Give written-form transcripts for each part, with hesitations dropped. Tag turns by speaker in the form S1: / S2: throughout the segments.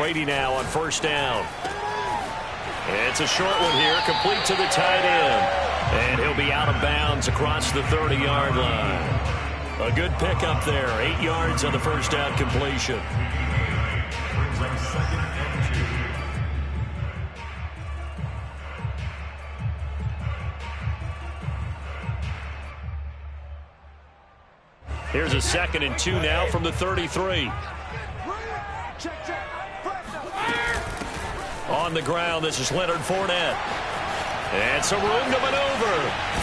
S1: Brady now on first down. It's a short one here, complete to the tight end. And he'll be out of bounds across the 30-yard line. A good pickup there, 8 yards on the first down completion. Here's a 2nd and 2 now from the 33. On the ground, this is Leonard Fournette. And some room to maneuver.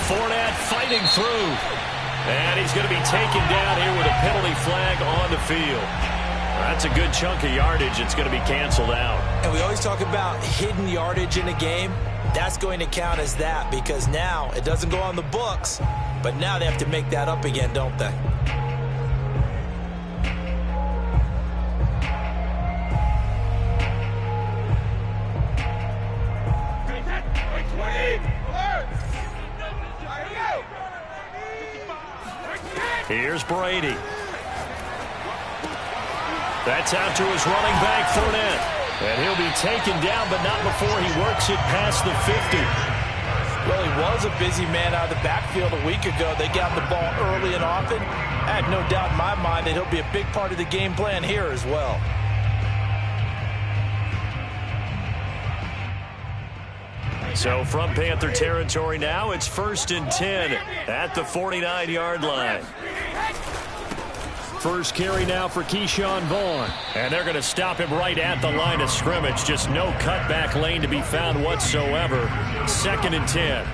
S1: Fournette fighting through. And he's going to be taken down here with a penalty flag on the field. That's a good chunk of yardage. It's going to be canceled out.
S2: And we always talk about hidden yardage in a game. That's going to count as that because now it doesn't go on the books, but now they have to make that up again, don't they?
S1: Here's Brady. That's out to his running back, Fournette. And he'll be taken down, but not before he works it past the 50.
S2: Well, he was a busy man out of the backfield a week ago. They got the ball early and often. I have no doubt in my mind that he'll be a big part of the game plan here as well.
S1: So from Panther territory now, it's 1st and 10 at the 49-yard line. First carry now for Keyshawn Vaughn. And they're going to stop him right at the line of scrimmage. Just no cutback lane to be found whatsoever. 2nd and 10.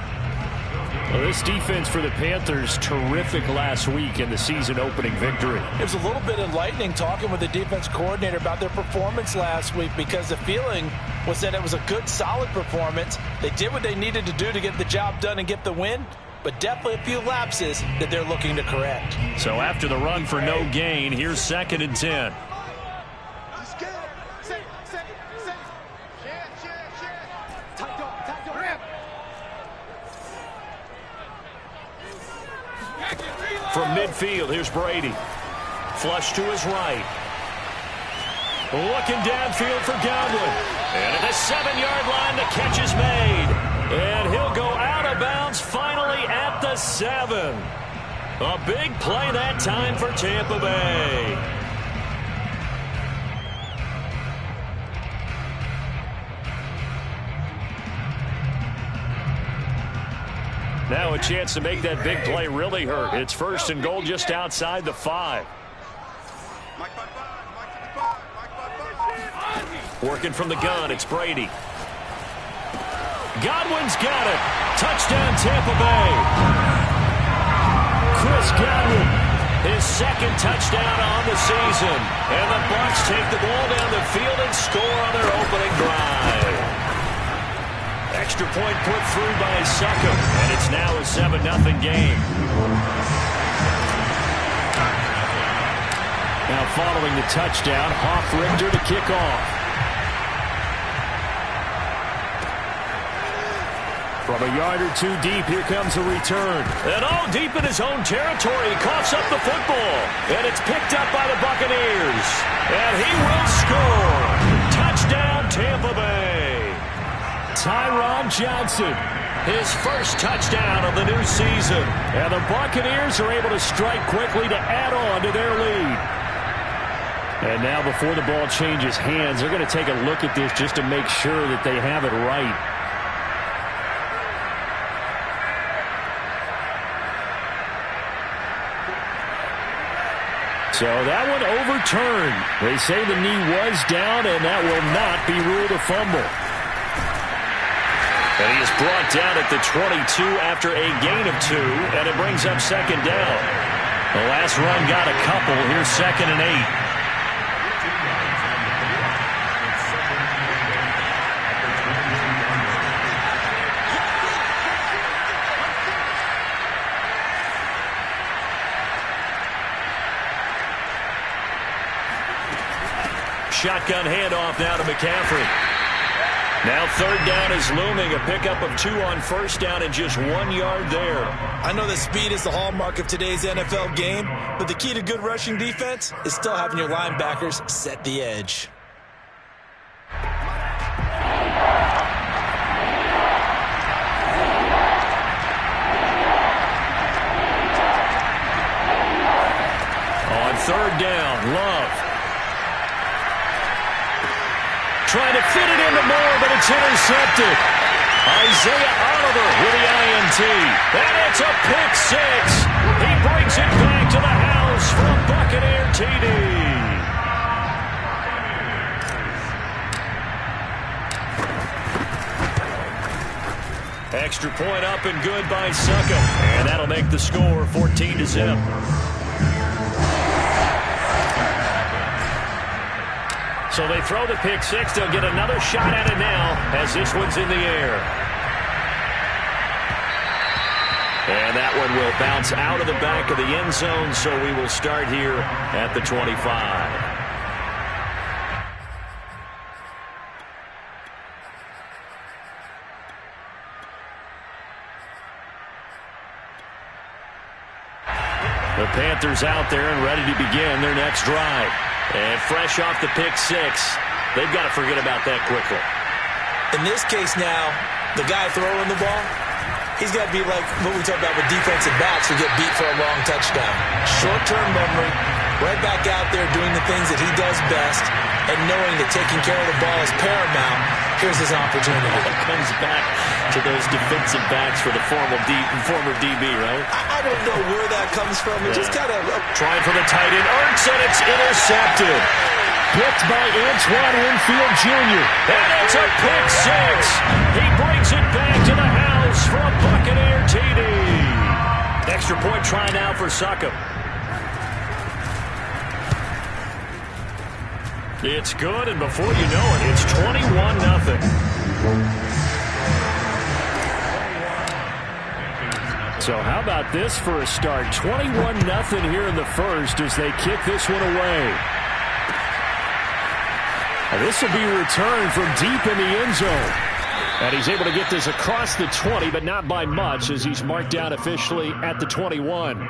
S1: Well, this defense for the Panthers, terrific last week in the season-opening victory.
S2: It was a little bit enlightening talking with the defense coordinator about their performance last week because the feeling was that it was a good, solid performance. They did what they needed to do to get the job done and get the win, but definitely a few lapses that they're looking to correct.
S1: So after the run for no gain, here's 2nd and 10. From midfield, here's Brady. Flush to his right. Looking downfield for Godwin. And at the 7-yard line, the catch is made. And he'll go out of bounds finally at the 7. A big play that time for Tampa Bay. Now a chance to make that big play really hurt. It's 1st and goal just outside the 5. Working from the gun, it's Brady. Godwin's got it. Touchdown, Tampa Bay. Chris Godwin, his 2nd touchdown on the season. And the Bucs take the ball down the field and score on their opening drive. Extra point put through by Succop, and it's now a 7-0 game. Now following the touchdown, Hofrichter to kick off. From a yard or two deep, here comes a return. And all deep in his own territory, he coughs up the football. And it's picked up by the Buccaneers. And he will score. Touchdown, Tampa Bay. Tyron Johnson, his first touchdown of the new season. And the Buccaneers are able to strike quickly to add on to their lead. And now before the ball changes hands, they're going to take a look at this just to make sure that they have it right. So that one overturned. They say the knee was down, and that will not be ruled a fumble. And he is brought down at the 22 after a gain of 2, and it brings up 2nd down. The last run got a couple. Here's 2nd and 8. Shotgun handoff now to McCaffrey. Now 3rd down is looming. A pickup of 2 on 1st down and just 1 yard there.
S2: I know that speed is the hallmark of today's NFL game, but the key to good rushing defense is still having your linebackers set the edge.
S1: down. Love. Trying to fit it into Moore, but it's intercepted. Isaiah Oliver with the INT. And it's a pick six. He brings it back to the house for a Buccaneer TD. Extra point up and good by Succop. And that'll make the score 14-0. So they throw the pick six. They'll get another shot at it now as this one's in the air. And that one will bounce out of the back of the end zone, so we will start here at the 25. The Panthers out there and ready to begin their next drive. And fresh off the pick six, they've got to forget about that quickly.
S2: In this case now, the guy throwing the ball, he's got to be like what we talked about with defensive backs who get beat for a long touchdown. Short-term memory, right back out there doing the things that he does best, and knowing that taking care of the ball is paramount. Here's his opportunity.
S1: It comes back to those defensive backs for the former DB, right?
S2: I don't know where that comes from. It just kind of...
S1: Trying for the tight end. Ertz, and it's intercepted. Picked by Antoine Winfield Jr. And it's a pick six. He brings it back to the house for a Buccaneer TD. Extra point try now for Succop. It's good, and before you know it, it's 21-0. So how about this for a start? 21-0 here in the first as they kick this one away. And this will be returned from deep in the end zone. And he's able to get this across the 20, but not by much as he's marked down officially at the 21.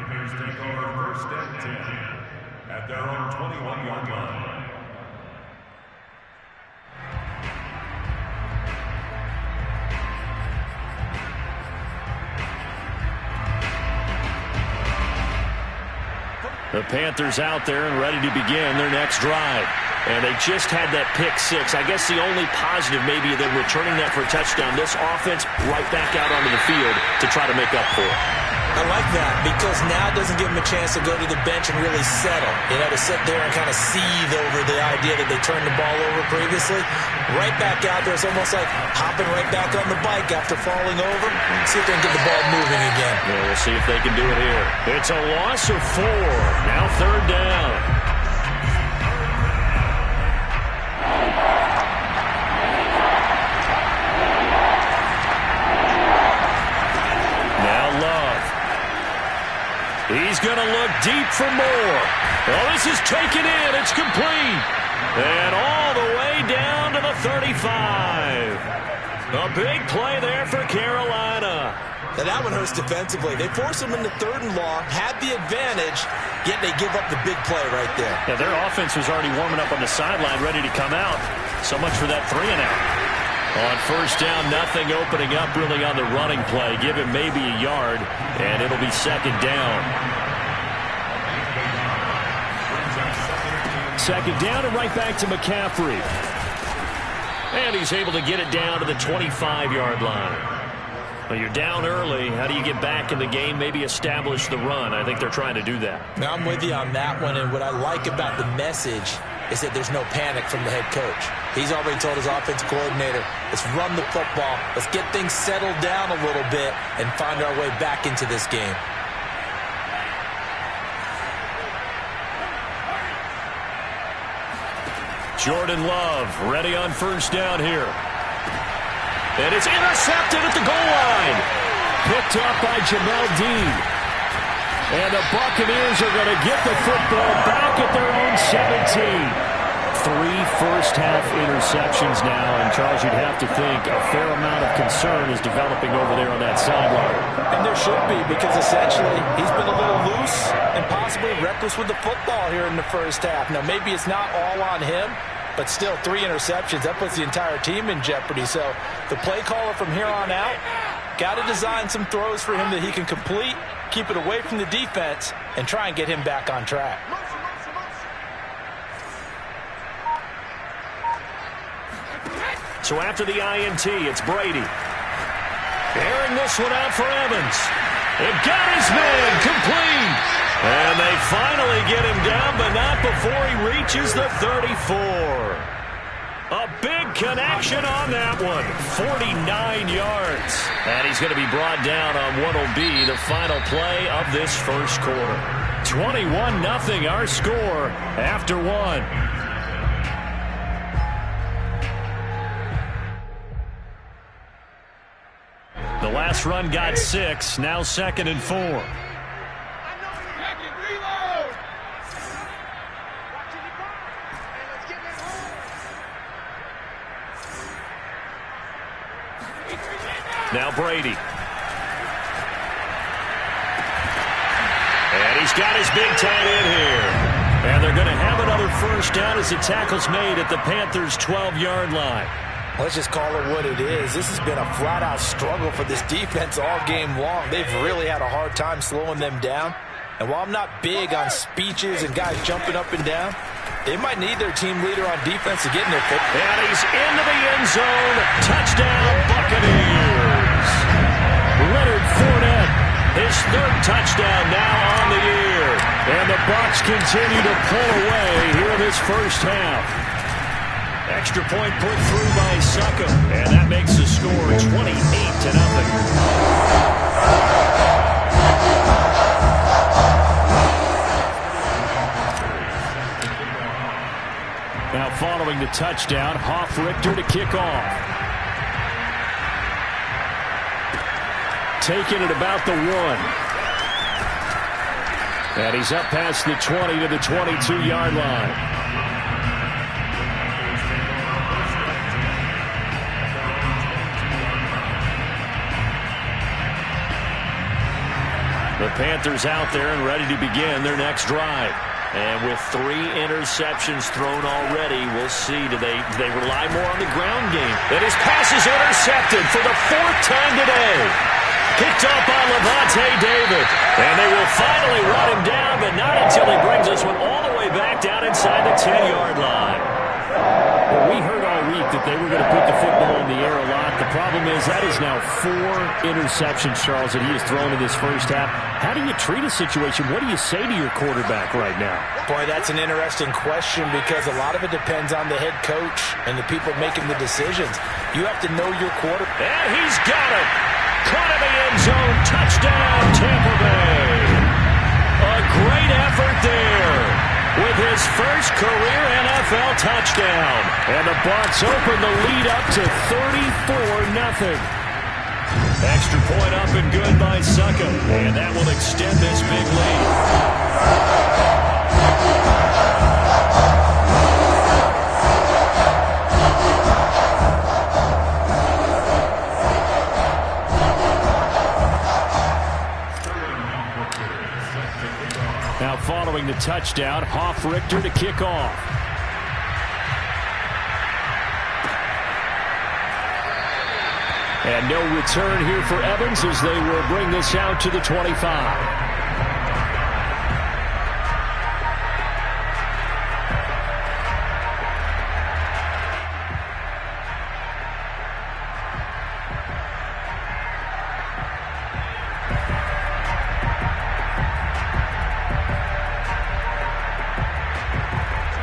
S1: At their own 21-yard line. The Panthers out there and ready to begin their next drive. And they just had that pick six. I guess the only positive maybe of them returning that for a touchdown. This offense right back out onto the field to try to make up for it.
S2: I like that because now it doesn't give them a chance to go to the bench and really settle. You know, to sit there and kind of seethe over the idea that they turned the ball over previously. Right back out there. It's almost like hopping right back on the bike after falling over. See if they can get the ball moving again.
S1: Yeah, we'll see if they can do it here. It's a loss of 4. Now third down. He's going to look deep for more. Oh, this is taken in. It's complete. And all the way down to the 35. A big play there for Carolina.
S2: Now that one hurts defensively. They force them into third and long, had the advantage, yet they give up the big play right there.
S1: Yeah, their offense was already warming up on the sideline, ready to come out. So much for that 3-and-out. On first down, nothing opening up really on the running play. Give him maybe a yard, and it'll be second down. Second down and right back to McCaffrey. And he's able to get it down to the 25-yard line. Well, you're down early. How do you get back in the game, maybe establish the run? I think they're trying to do that.
S2: Now, I'm with you on that one, and what I like about the message is that there's no panic from the head coach. He's already told his offensive coordinator, let's run the football, let's get things settled down a little bit and find our way back into this game.
S1: Jordan Love ready on first down here. And it's intercepted at the goal line. Picked up by Jamel Dean. And the Buccaneers are going to get the football back at their own 17. 3 first-half interceptions now. And, Charles, you'd have to think a fair amount of concern is developing over there on that sideline.
S2: And there should be, because essentially he's been a little loose and possibly reckless with the football here in the first half. Now, maybe it's not all on him, but still 3 interceptions. That puts the entire team in jeopardy. So the play caller from here on out got to design some throws for him that he can complete, keep it away from the defense, and try and get him back on track.
S1: So after the INT, it's Brady. Airing this one out for Evans. It got his man complete. And they finally get him down, but not before he reaches the 34. A big connection on that one. 49 yards. And he's going to be brought down on what will be the final play of this first quarter. 21-0 our score after one. The last run got 6, now 2nd and 4. Now Brady. And he's got his big tight end here. And they're going to have another first down as the tackle's made at the Panthers' 12-yard line.
S2: Let's just call it what it is. This has been a flat-out struggle for this defense all game long. They've really had a hard time slowing them down. And while I'm not big on speeches and guys jumping up and down, they might need their team leader on defense to get in their foot.
S1: And he's into the end zone. Touchdown, Buccaneers. Leonard Fournette, his 3rd touchdown now on the year. And the Bucs continue to pull away here in this first half. Extra point put through by Succop, and that makes the score 28-0. Now following the touchdown, Hofrichter to kick off. Taking it about the 1. And he's up past the 20 to the 22-yard line. The Panthers out there and ready to begin their next drive. And with 3 interceptions thrown already, we'll see. Do they rely more on the ground game? And his pass is intercepted for the 4th time today. Picked up by Lavonte David. And they will finally run him down, but not until he brings this one all the way back down inside the 10-yard line. Well, we heard all week that they were going to put the football in the air a lot. The problem is that is now 4 interceptions, Charles, that he has thrown in this first half. How do you treat a situation? What do you say to your quarterback right now?
S2: Boy, that's an interesting question because a lot of it depends on the head coach and the people making the decisions. You have to know your quarterback.
S1: And he's got it. Caught in the end zone. Touchdown, Tampa Bay. A great effort there with his first career NFL touchdown. And the Bucs open the lead up to 34-0. Extra point up and good by Succop. And that will extend this big lead. Now following the touchdown, Hofrichter to kick off. And no return here for Evans as they will bring this out to the 25.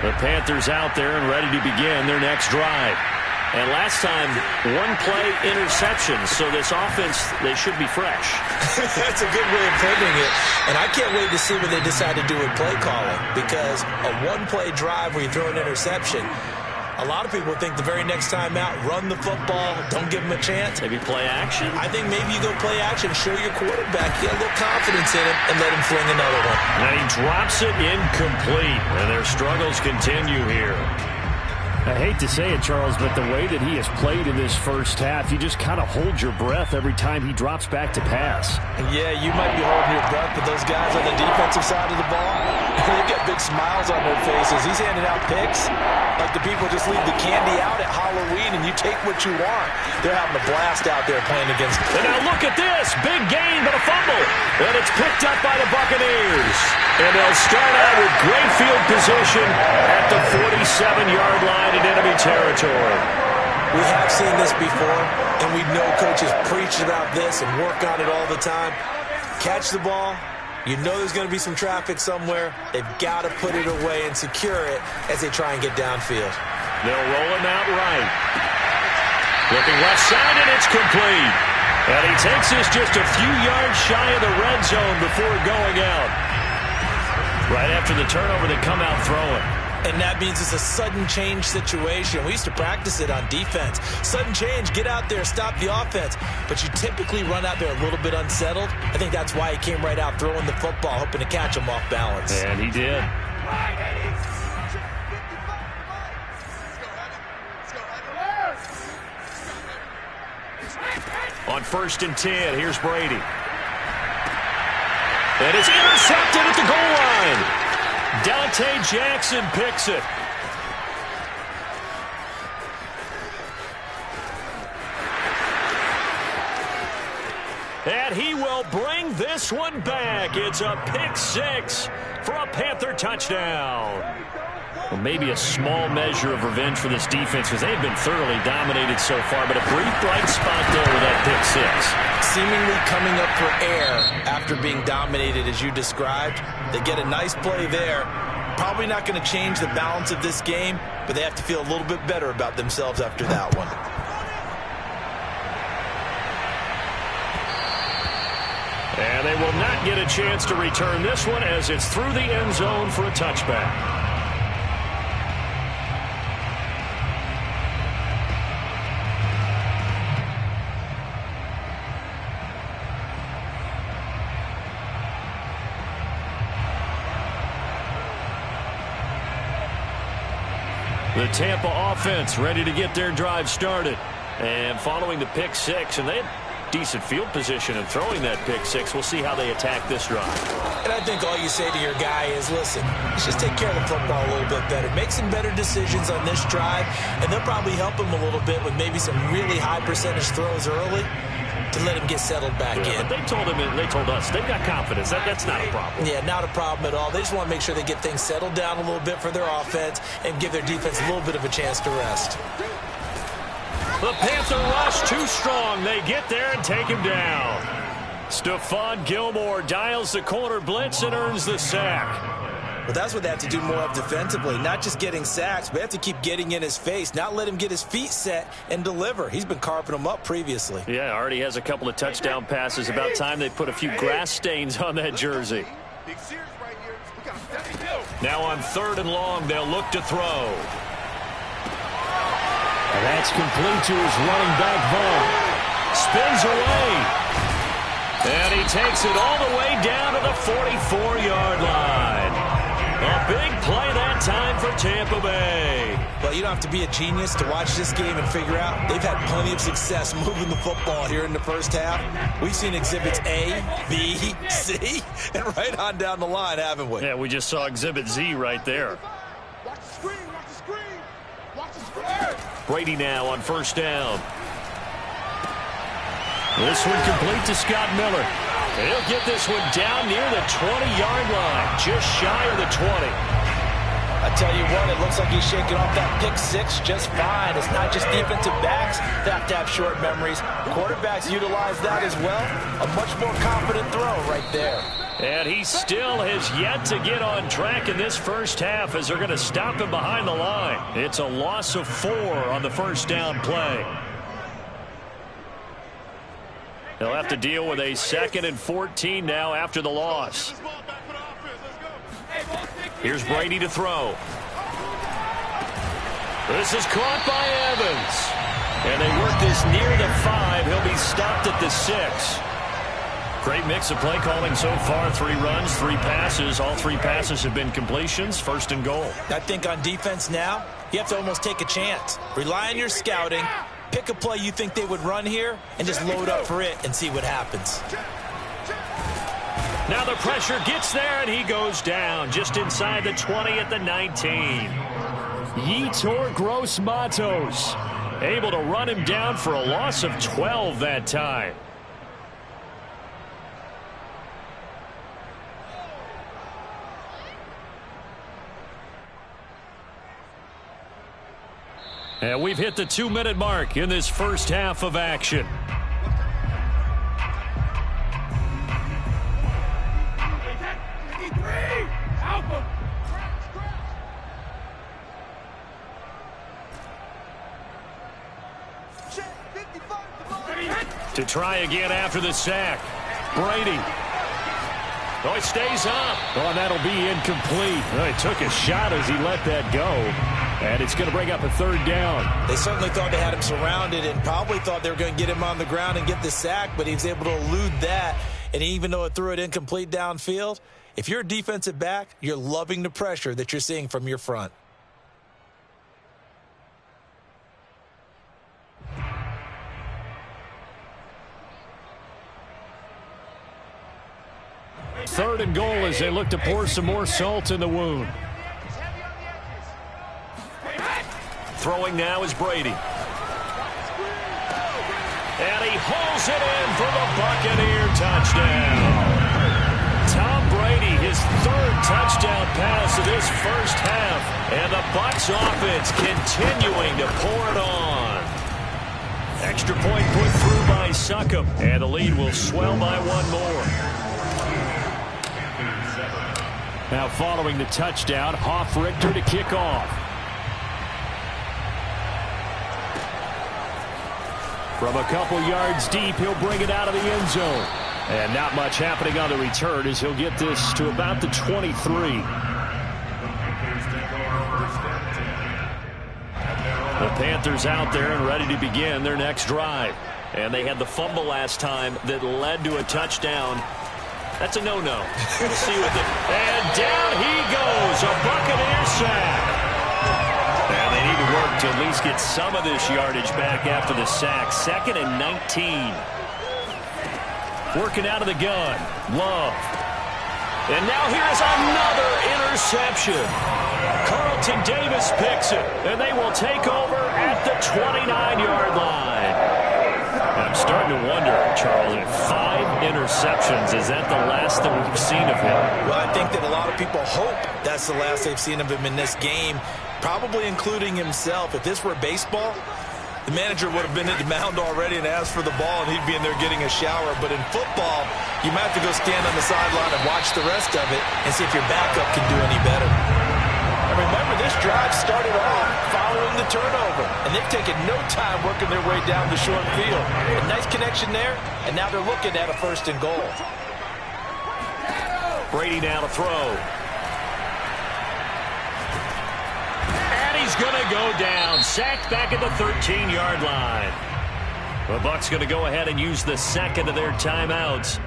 S1: The Panthers out there and ready to begin their next drive. And last time, 1-play interception, so this offense, they should be fresh.
S2: That's a good way of putting it. And I can't wait to see what they decide to do with play calling, because a 1-play drive where you throw an interception, a lot of people think the very next time out, run the football, don't give them a chance.
S1: Maybe play action?
S2: I think maybe you go play action, show your quarterback, get a little confidence in him, and let him fling another one.
S1: And he drops it incomplete, and their struggles continue here.
S3: I hate to say it, Charles, but the way that he has played in this first half, you just kind of hold your breath every time he drops back to pass.
S2: Yeah, you might be holding your breath, but those guys on the defensive side of the ball, they've got big smiles on their faces. He's handing out picks like the people just leave the candy out at Halloween and you take what you want. They're having a blast out there playing against.
S1: And now look at this. Big gain, but a fumble. And it's picked up by the Buccaneers. And they'll start out with great field position at the 47-yard line in enemy territory.
S2: We have seen this before, and we know coaches preach about this and work on it all the time. Catch the ball. You know there's going to be some traffic somewhere. They've got to put it away and secure it as they try and get downfield.
S1: They'll roll him out right. Looking left side, and it's complete. And he takes this just a few yards shy of the red zone before going out. Right after the turnover, they come out throwing.
S2: And that means it's a sudden change situation. We used to practice it on defense. Sudden change, get out there, stop the offense. But you typically run out there a little bit unsettled. I think that's why he came right out throwing the football, hoping to catch him off balance.
S1: And he did. On 1st and 10, here's Brady. And it's intercepted at the goal line. Dante Jackson picks it. And he will bring this one back. It's a pick six for a Panther touchdown. Well, maybe a small measure of revenge for this defense because they've been thoroughly dominated so far, but a brief bright spot there with that pick six.
S2: Seemingly coming up for air after being dominated as you described. They get a nice play there. Probably not going to change the balance of this game, but they have to feel a little bit better about themselves after that one.
S1: And they will not get a chance to return this one as it's through the end zone for a touchback. The Tampa offense ready to get their drive started. And following the pick six, and they had decent field position in throwing that pick six. We'll see how they attack this drive.
S2: And I think all you say to your guy is, listen, let's just take care of the football a little bit better. Make some better decisions on this drive, and they'll probably help him a little bit with maybe some really high percentage throws early to let him get settled back in.
S1: But they told him, they told us, they've got confidence. That's not a problem.
S2: Yeah, not a problem at all. They just want to make sure they get things settled down a little bit for their offense and give their defense a little bit of a chance to rest.
S1: The Panther rush too strong. They get there and take him down. Stephon Gilmore dials the corner blitz and earns the sack.
S2: Well, that's what they have to do more of defensively. Not just getting sacks, but they have to keep getting in his face, not let him get his feet set and deliver. He's been carving them up previously.
S1: Yeah, already has a couple of touchdown passes. About time they put a few grass stains on that jersey. Now on 3rd and long, they'll look to throw.
S3: And that's complete to his running back, Vaughn.
S1: Spins away. And he takes it all the way down to the 44-yard line. A big play that time for Tampa Bay.
S2: Well, you don't have to be a genius to watch this game and figure out they've had plenty of success moving the football here in the first half. We've seen exhibits A, B, C, and right on down the line, haven't we?
S1: Yeah, we just saw exhibit Z right there.
S4: Watch the screen, watch the screen, watch the screen.
S1: Brady now on 1st down. This one complete to Scott Miller. He'll get this one down near the 20-yard line, just shy of the 20.
S2: I tell you what, it looks like he's shaking off that pick six just fine. It's not just defensive backs that have to have short memories. Quarterbacks utilize that as well. A much more confident throw right there.
S1: And he still has yet to get on track in this first half as they're going to stop him behind the line. It's a loss of 4 on the 1st down play. They'll have to deal with a 2nd and 14 now after the loss. Here's Brady to throw. This is caught by Evans. And they work this near the 5. He'll be stopped at the 6. Great mix of play calling so far. 3 runs, 3 passes. All 3 passes have been completions. 1st and goal.
S2: I think on defense now, you have to almost take a chance. Rely on your scouting. Pick a play you think they would run here and just load up for it and see what happens.
S1: Now the pressure gets there and he goes down just inside the 20 at the 19. Yetur Gross-Matos able to run him down for a loss of 12 that time. And we've hit the 2-minute mark in this first half of action. To try again after the sack. Brady. Oh, it stays up. Oh, that'll be incomplete. Oh, he took a shot as he let that go. And it's going to bring up a third down.
S2: They certainly thought they had him surrounded and probably thought they were going to get him on the ground and get the sack, but he was able to elude that. And even though it threw it incomplete downfield, if you're a defensive back, you're loving the pressure that you're seeing from your front.
S1: Third and goal as they look to pour some more salt in the wound. Throwing now is Brady. And he hauls it in for the Buccaneer touchdown. Tom Brady, his third touchdown pass of this first half. And the Bucs offense continuing to pour it on. Extra point put through by Succop. And the lead will swell by one more. Now following the touchdown, Hofrichter to kick off. From a couple yards deep, he'll bring it out of the end zone. And not much happening on the return as he'll get this to about the 23. The Panthers out there and ready to begin their next drive. And they had the fumble last time that led to a touchdown. That's a no-no. We'll see with it. And down he goes. A Buccaneer sack. And they need to work to at least get some of this yardage back after the sack. 2nd and 19. Working out of the gun. Love. And now here's another interception. Carlton Davis picks it. And they will take over at the 29-yard line. I'm starting to wonder, Charles, if 5 interceptions, is that the last that we've seen of him?
S2: Well, I think that a lot of people hope that's the last they've seen of him in this game, probably including himself. If this were baseball, the manager would have been at the mound already and asked for the ball, and he'd be in there getting a shower. But in football, you might have to go stand on the sideline and watch the rest of it and see if your backup can do any better. And remember, this drive started off following the turnover, and they've taken no time working their way down the short field. A nice connection there, and now they're looking at a 1st and goal.
S1: Brady now to throw. And he's going to go down. Sacked back at the 13-yard line. The Bucs going to go ahead and use the second of their timeouts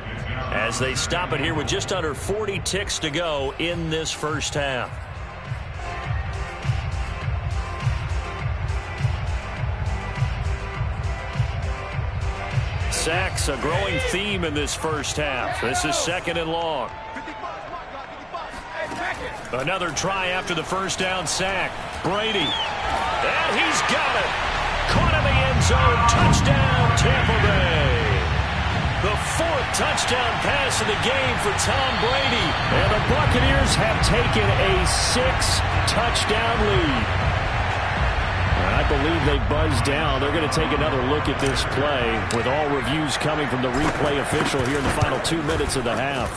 S1: as they stop it here with just under 40 ticks to go in this first half. Sacks, a growing theme in this first half. This is 2nd and long. Another try after the first down sack. Brady. And he's got it. Caught in the end zone. Touchdown, Tampa Bay. The 4th touchdown pass of the game for Tom Brady. And the Buccaneers have taken a 6-touchdown lead. I believe they buzzed down. They're going to take another look at this play with all reviews coming from the replay official here in the final 2 minutes of the half.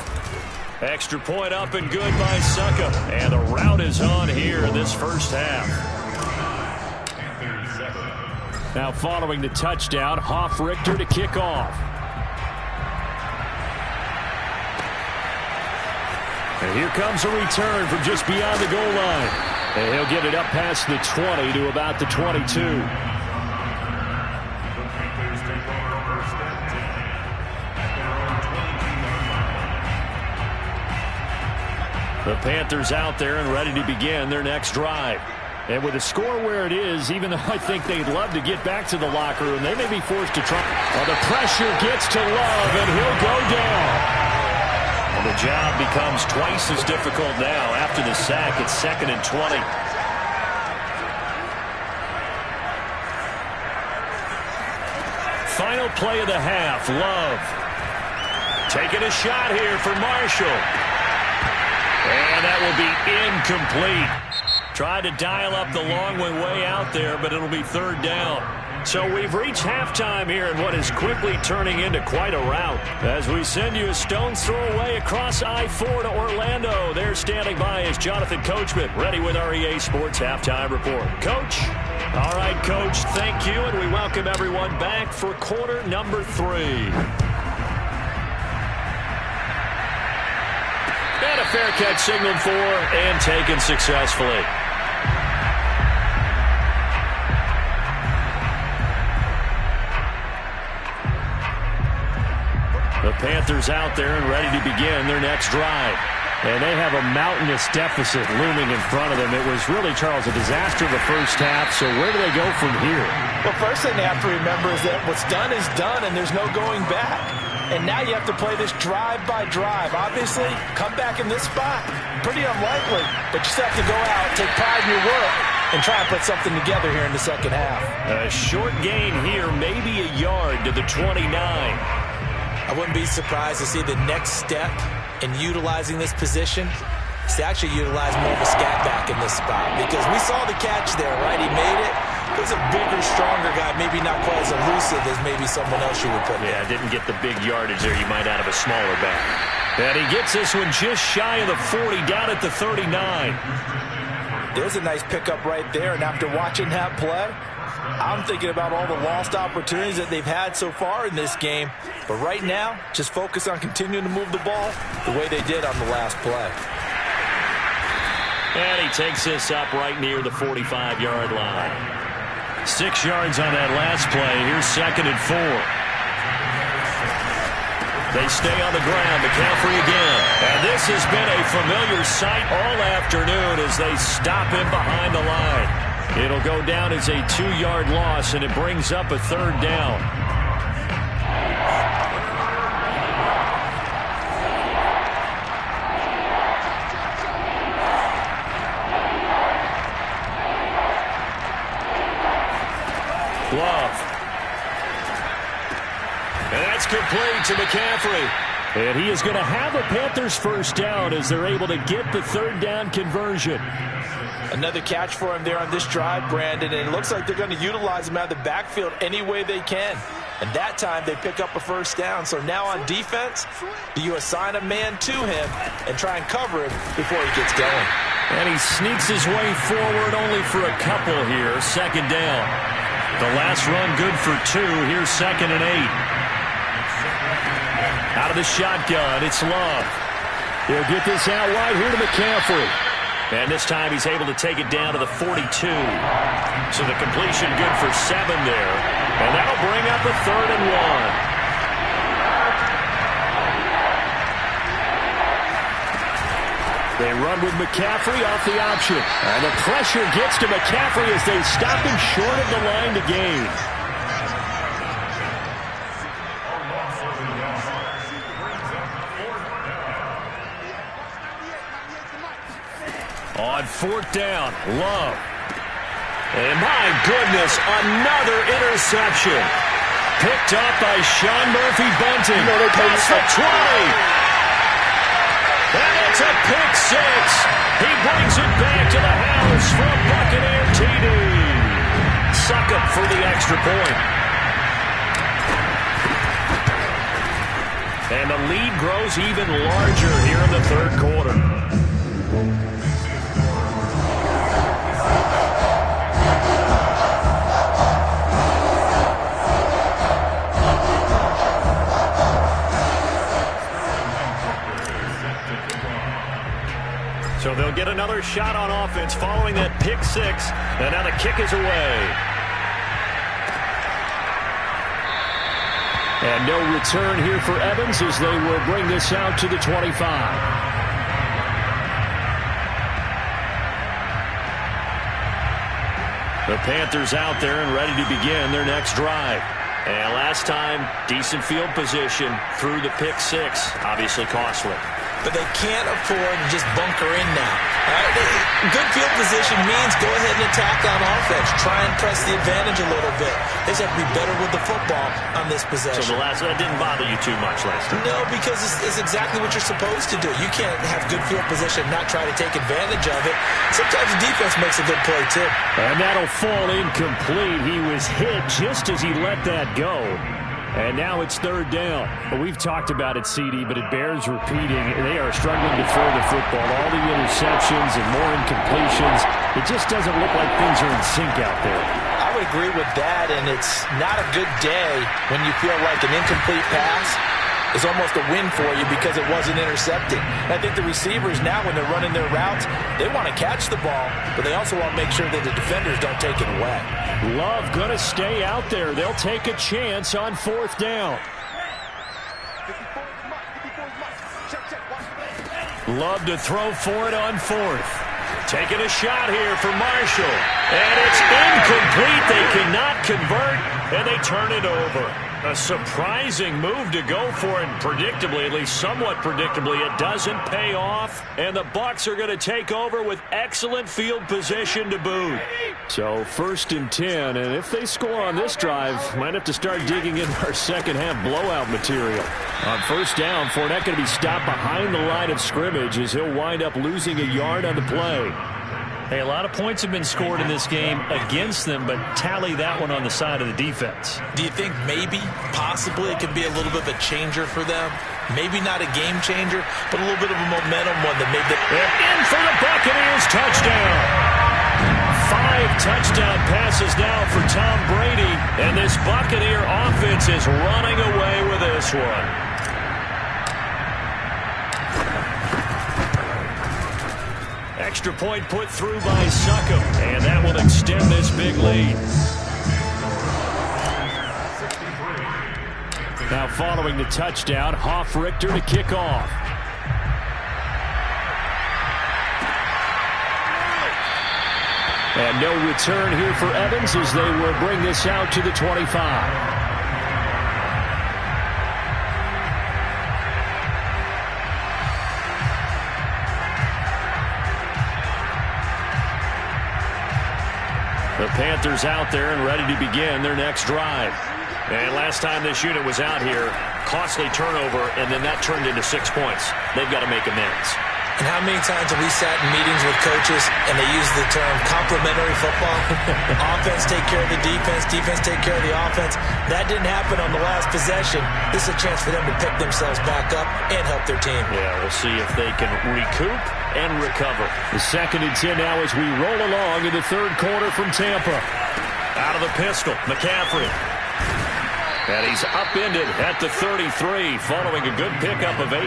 S1: Extra point up and good by Succop. And the route is on here in this first half. Now following the touchdown, Hofrichter to kick off. And here comes a return from just beyond the goal line. And he'll get it up past the 20 to about the 22. The Panthers out there and ready to begin their next drive. And with the score where it is, even though I think they'd love to get back to the locker room, they may be forced to try. Well, the pressure gets to Love, and he'll go down. The job becomes twice as difficult now after the sack. It's 2nd and 20. Final play of the half. Love taking a shot here for Marshall. And that will be incomplete. Tried to dial up the long way out there, but it'll be third down. So we've reached halftime here in what is quickly turning into quite a rout. As we send you a stone's throw away across I-4 to Orlando. There standing by is Jonathan Coachman, ready with our EA Sports Halftime Report. Coach? All right, Coach, thank you, and we welcome everyone back for quarter number 3. And a fair catch signaled for and taken successfully. The Panthers out there and ready to begin their next drive. And they have a mountainous deficit looming in front of them. It was really, Charles, a disaster the first half. So where do they go from here?
S2: Well, first thing they have to remember is that what's done is done, and there's no going back. And now you have to play this drive by drive. Obviously, come back in this spot, pretty unlikely. But you still have to go out, take pride in your work, and try and put something together here in the second half.
S1: A short gain here, maybe a yard to the 29.
S2: I wouldn't be surprised to see the next step in utilizing this position is to actually utilize more of a scat back in this spot. Because we saw the catch there, right? He made it. He's a bigger, stronger guy, maybe not quite as elusive as maybe someone else you would put in.
S1: Yeah, didn't get the big yardage there you might out of a smaller back. And he gets this one just shy of the 40, down at the 39.
S2: There's a nice pickup right there, and after watching that play, I'm thinking about all the lost opportunities that they've had so far in this game. But right now, just focus on continuing to move the ball the way they did on the last play.
S1: And he takes this up right near the 45-yard line. 6 yards on that last play. Here's 2nd and 4. They stay on the ground. McCaffrey again. And this has been a familiar sight all afternoon as they stop him behind the line. It'll go down as a 2-yard loss, and it brings up a third down. Love. And that's complete to McCaffrey. And he is going to have a Panthers first down as they're able to get the third down conversion.
S2: Another catch for him there on this drive, Brandon, and it looks like they're going to utilize him out of the backfield any way they can. And that time they pick up a first down. So now on defense, do you assign a man to him and try and cover him before he gets going?
S1: And he sneaks his way forward only for a couple here. 2nd down. The last run good for 2. Here's 2nd and 8. Out of the shotgun, it's Love. He'll get this out wide here to McCaffrey. And this time he's able to take it down to the 42. So the completion good for 7 there. And that'll bring up a 3rd and 1. They run with McCaffrey off the option. And the pressure gets to McCaffrey as they stop him short of the line to gain. On 4th down, Love. And my goodness, another interception. Picked up by Sean Murphy-Bunting. Past the 20. And it's a pick 6. He brings it back to the house for a Buccaneer TD. Succop for the extra point. And the lead grows even larger here in the third quarter. So they'll get another shot on offense following that pick 6. And now the kick is away. And no return here for Evans as they will bring this out to the 25. The Panthers out there and ready to begin their next drive. And last time, decent field position through the pick 6. Obviously costly.
S2: but they can't afford to just bunker in now. Good field position means go ahead and attack on offense. Try and press the advantage a little bit. They just have to be better with the football on this possession.
S3: So that didn't bother you too much last time?
S2: No, because it's exactly what you're supposed to do. You can't have good field position and not try to take advantage of it. Sometimes the defense makes a good play, too.
S3: And that'll fall incomplete. He was hit just as he let that go. And now it's third down. Well, we've talked about it, CD, but it bears repeating. They are struggling to throw the football. All the interceptions and more incompletions. It just doesn't look like things are in sync out there.
S2: I would agree with that, and it's not a good day when you feel like an incomplete pass is almost a win for you because it wasn't intercepted. And I think the receivers now, when they're running their routes, they want to catch the ball, but they also want to make sure that the defenders don't take it away.
S3: Love going to stay out there. They'll take a chance on fourth down. Love to throw for it on fourth. Taking a shot here for Marshall. And it's incomplete. They cannot convert, and they turn it over. A surprising move to go for it, and predictably, at least somewhat predictably, it doesn't pay off. And the Bucs are going to take over with excellent field position to boot. So 1st and 10, and if they score on this drive, might have to start digging into our second half blowout material. On first down, Fournette going to be stopped behind the line of scrimmage as he'll wind up losing a yard on the play.
S5: Hey, a lot of points have been scored in this game against them, but tally that one on the side of the defense.
S2: Do you think maybe, possibly, it could be a little bit of a changer for them? Maybe not a game changer, but a little bit of a momentum one that made them...
S3: In for the Buccaneers, touchdown! 5 touchdown passes now for Tom Brady, and this Buccaneer offense is running away with this one. Extra point put through by Succop, and that will extend this big lead. Now following the touchdown, Hoff-Richter to kick off. And no return here for Evans as they will bring this out to the 25. The Panthers out there and ready to begin their next drive. And last time this unit was out here, costly turnover, and then that turned into 6 points. They've got to make amends.
S2: And how many times have we sat in meetings with coaches and they use the term complementary football? Offense take care of the defense, defense take care of the offense. That didn't happen on the last possession. This is a chance for them to pick themselves back up and help their team.
S3: Yeah, we'll see if they can recoup and recover. The 2nd and 10 now as we roll along in the third quarter from Tampa. Out of the pistol, McCaffrey. And he's upended at the 33 following a good pickup of 8.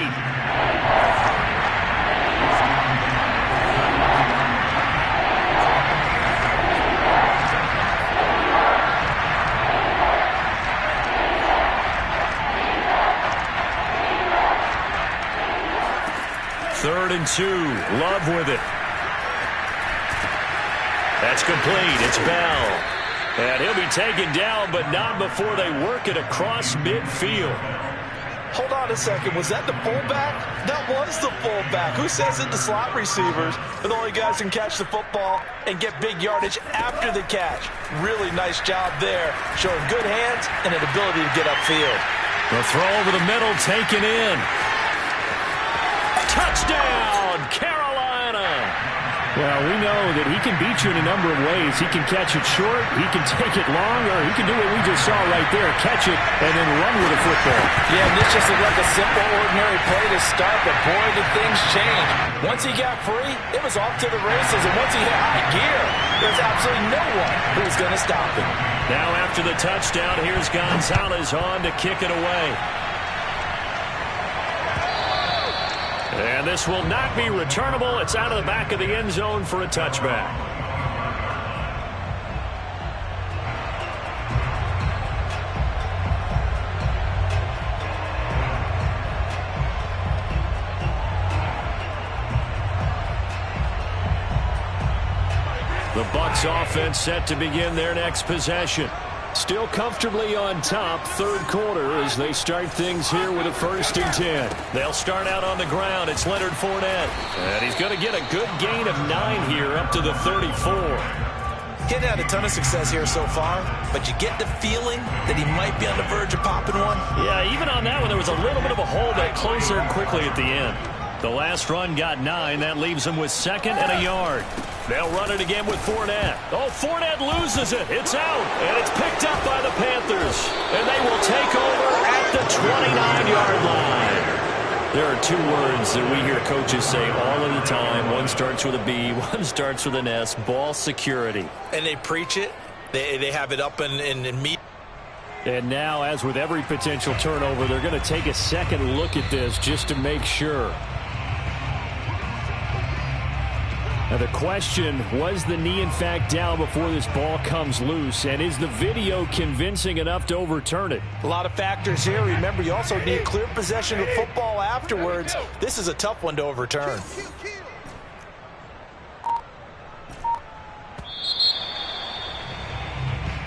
S3: Third and 2. Love with it. That's complete. It's Bell. And he'll be taken down, but not before they work it across midfield.
S2: Hold on a second. Was that the fullback? That was the fullback. Who says that the slot receivers are the only guys who can catch the football and get big yardage after the catch? Really nice job there. Showing good hands and an ability to get upfield.
S3: The throw over the middle taken in. Touchdown, Carolina! Well, we know that he can beat you in a number of ways. He can catch it short, he can take it long, or he can do what we just saw right there, catch it and then run with the football.
S2: Yeah, and this just looked like a simple, ordinary play to start, but boy, did things change. Once he got free, it was off to the races, and once he hit high gear, there's absolutely no one who was going to stop him.
S3: Now after the touchdown, here's Gonzalez on to kick it away. And this will not be returnable. It's out of the back of the end zone for a touchback. The Bucs offense set to begin their next possession. Still comfortably on top, third quarter, as they start things here with a 1st and 10. They'll start out on the ground. It's Leonard Fournette. And he's going to get a good gain of 9 here up to the 34.
S2: He hadn't had a ton of success here so far, but you get the feeling that he might be on the verge of popping one.
S5: Yeah, even on that one, there was a little bit of a hole that closed there quickly at the end. The last run got 9. That leaves him with 2nd and a yard. They'll run it again with Fournette. Oh, Fournette loses it. It's out, and it's picked up by the Panthers. And they will take over at the 29-yard line. There are 2 words that we hear coaches say all of the time. One starts with a B, one starts with an S, ball security.
S2: And they preach it. They have it up in meat.
S3: And now, as with every potential turnover, they're going to take a second look at this just to make sure. Now the question, was the knee in fact down before this ball comes loose? And is the video convincing enough to overturn it?
S2: A lot of factors here. Remember, you also need clear possession of football afterwards. This is a tough one to overturn.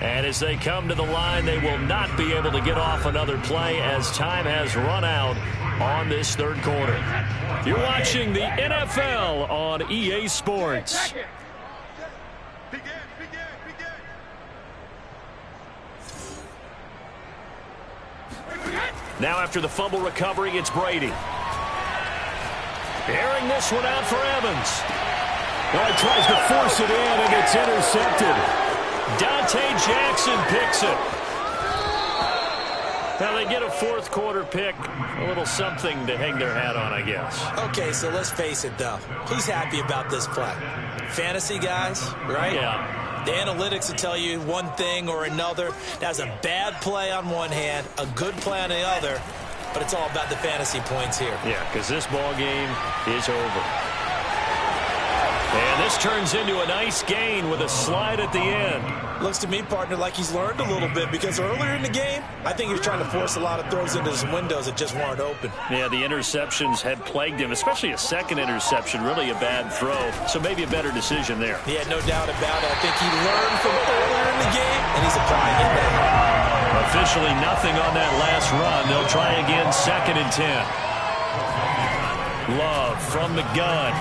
S5: And as they come to the line, they will not be able to get off another play as time has run out on this third quarter. You're watching the NFL on EA Sports. Now after the fumble recovery, it's Brady. Airing this one out for Evans.
S3: Well, he tries to force it in, and it's intercepted.
S5: Dante Jackson picks it. Now they get a fourth quarter pick. A little something to hang their hat on, I guess.
S2: Okay, so let's face it, though. Who's happy about this play? Fantasy guys, right?
S5: Yeah.
S2: The analytics will tell you one thing or another. That's a bad play on one hand, a good play on the other, but it's all about the fantasy points here.
S5: Yeah, because this ball game is over. And this turns into a nice gain with a slide at the end.
S2: Looks to me, partner, like he's learned a little bit, because earlier in the game, I think he was trying to force a lot of throws into some windows that just weren't open.
S5: Yeah, the interceptions had plagued him, especially a second interception, really a bad throw. So maybe a better decision there.
S2: Yeah, no doubt about it. I think he learned from earlier in the game, and he's applying it now.
S5: Officially nothing on that last run. They'll try again, 2nd and 10. Love from the gun.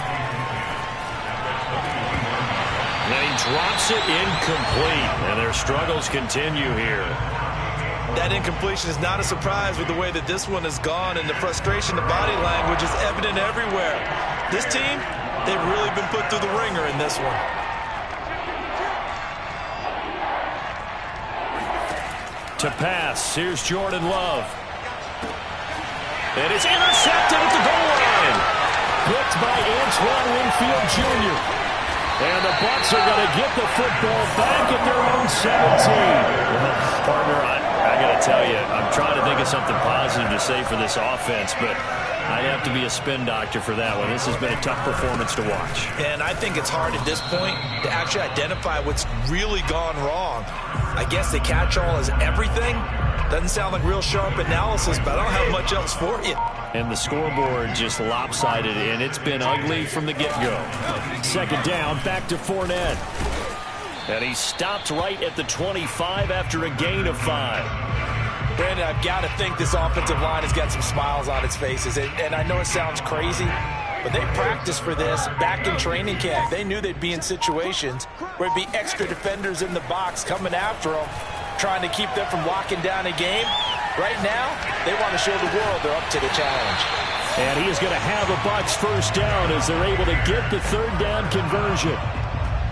S5: And he drops it incomplete, and their struggles continue here.
S2: That incompletion is not a surprise with the way that this one has gone, and the frustration, the body language is evident everywhere. This team, they've really been put through the ringer in this one.
S5: To pass, here's Jordan Love. And it's intercepted at the goal line.
S3: Picked by Antoine Winfield Jr. And the Bucs are going to get the football back at their own 17.
S5: Well, partner, I got to tell you, I'm trying to think of something positive to say for this offense, but I'd have to be a spin doctor for that one. This has been a tough performance to watch.
S2: And I think it's hard at this point to actually identify what's really gone wrong. I guess the catch-all is everything. Doesn't sound like real sharp analysis, but I don't have much else for you.
S5: And the scoreboard just lopsided, and it's been ugly from the get-go.
S3: 2nd down, back to Fournette.
S5: And he stopped right at the 25 after a gain of 5.
S2: Brandon, I've got to think this offensive line has got some smiles on its faces. And I know it sounds crazy, but they practiced for this back in training camp. They knew they'd be in situations where it'd be extra defenders in the box coming after them, trying to keep them from locking down a game. Right now, they want to show the world they're up to the challenge.
S3: And he is going to have a Bucs first down as they're able to get the 3rd down conversion.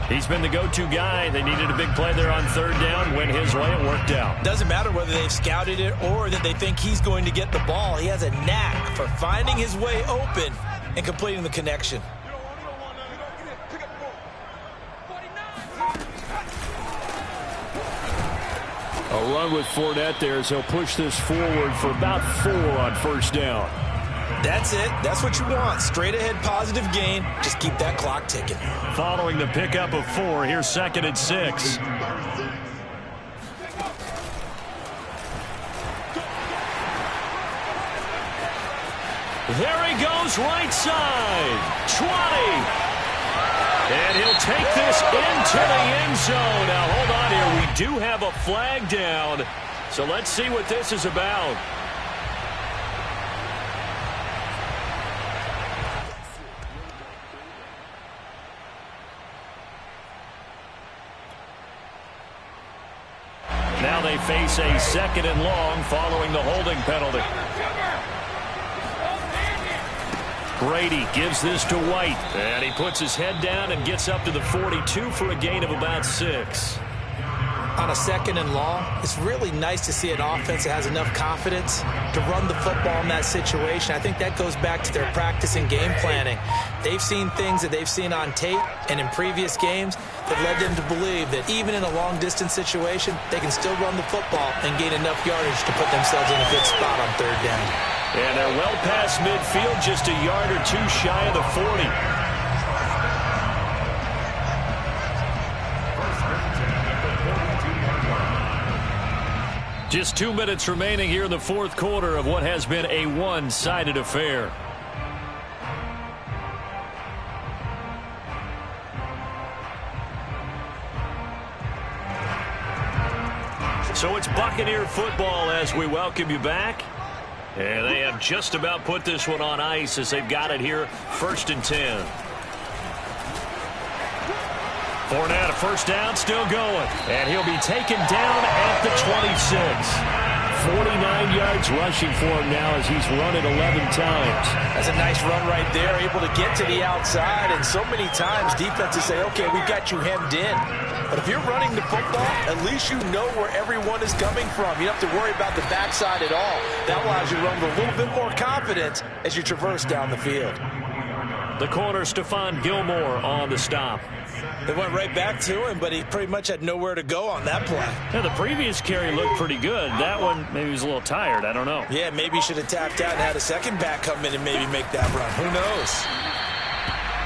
S5: He's been the go-to guy. They needed a big play there on 3rd down. Went his way, it worked out.
S2: Doesn't matter whether they've scouted it or that they think he's going to get the ball. He has a knack for finding his way open and completing the connection.
S3: A run with Fournette there as he'll push this forward for about 4 on 1st down.
S2: That's it. That's what you want. Straight ahead positive gain. Just keep that clock ticking.
S5: Following the pickup of 4, here's 2nd and 6. There he goes, right side. 20. And he'll take this into the end zone. Now, hold on here. We
S3: do have a flag down. So let's see what this is about. Now they face a 2nd and long following the holding penalty. Brady gives this to White. And he puts his head down and gets up to the 42 for a gain of about 6.
S2: On a 2nd and long, it's really nice to see an offense that has enough confidence to run the football in that situation. I think that goes back to their practice and game planning. They've seen things that they've seen on tape and in previous games that led them to believe that even in a long-distance situation, they can still run the football and gain enough yardage to put themselves in a good spot on 3rd down.
S3: And they're well past midfield, just a yard or two shy of the 40. Just 2 minutes remaining here in the 4th quarter of what has been a one-sided affair. So it's Buccaneer football as we welcome you back. And they have just about put this one on ice as they've got it here, 1st and 10. Fournette, a 1st down, still going. And he'll be taken down at the 26. 49 yards rushing for him now as he's run it 11 times.
S2: That's a nice run right there, able to get to the outside. And so many times defenses say, okay, we got you hemmed in. But if you're running the football, at least you know where everyone is coming from. You don't have to worry about the backside at all. That allows you to run with a little bit more confidence as you traverse down the field.
S3: The corner, Stephon Gilmore on the stop.
S2: They went right back to him, but he pretty much had nowhere to go on that play.
S3: Yeah, the previous carry looked pretty good. That one, maybe he was a little tired. I don't know.
S2: Yeah, maybe he should have tapped out and had a second back come in and maybe make that run. Who knows?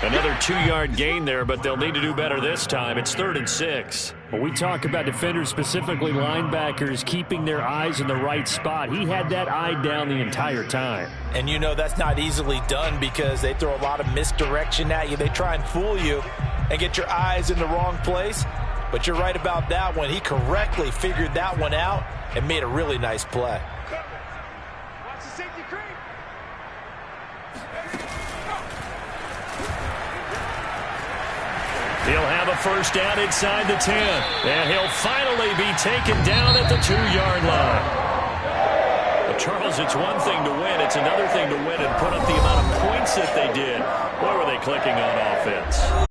S3: Another 2-yard gain there, but they'll need to do better this time. It's 3rd and 6.
S5: When we talk about defenders, specifically linebackers, keeping their eyes in the right spot, he had that eye down the entire time.
S2: And you know that's not easily done because they throw a lot of misdirection at you. They try and fool you and get your eyes in the wrong place. But you're right about that one. He correctly figured that one out and made a really nice play.
S4: Watch the safety creep.
S3: He'll have a 1st down inside the 10. And he'll finally be taken down at the 2-yard line. But Charles, it's one thing to win. It's another thing to win and put up the amount of points that they did. Boy, were they clicking on offense.